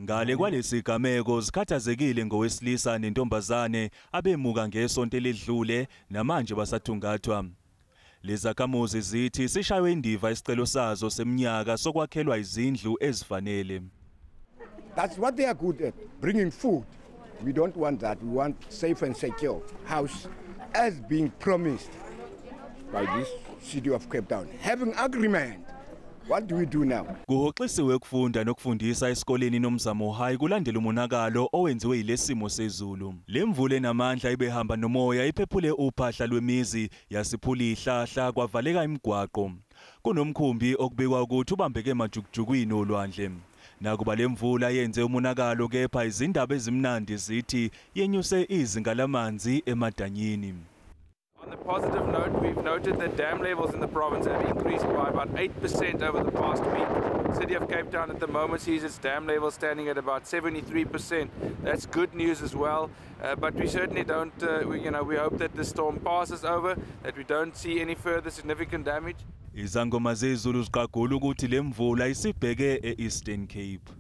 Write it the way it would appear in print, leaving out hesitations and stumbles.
Ngale kwalesigameko zikhathazekile ngowesilisa nentombazane abemuka ngesonto eledlule namanje basathungathwa. Lezakhamuzi zithi sishaywe indiva isicelo sazo seminyaka sokwakhelwa izindlu ezifanele. That's what they are good at, bringing food. We don't want that. We want safe and secure house as being promised by this city of Cape Town. Having agreement. What do we do now? Kuhoxisiwe ukufunda nokufundisa esikoleni nomzamo high kulandela umonakalo owenziwe yilesimo sezulu. Lemvula enamandla ibehamba nomoya iphephule uphahla lwemizi yasiphula ihlahla kwavaleka imigwaqo. Kunomkhumbi okubikwa ukuthi ubambeke emajukujukwini olwandle. Nakuba lemvula yenze umonakalo kepha izindaba ezimnandi zithi yenyuse izinga lamanzi emadanyini. On the positive note, we've noted that dam levels in the province have increased by about 8% over the past week. City of Cape Town at the moment sees its dam level standing at about 73%. That's good news as well, but we certainly don't, we hope that the storm passes over, that we don't see any further significant damage. Izangoma zezulu ziqagula ukuthi lemvula isibheke eEastern Cape.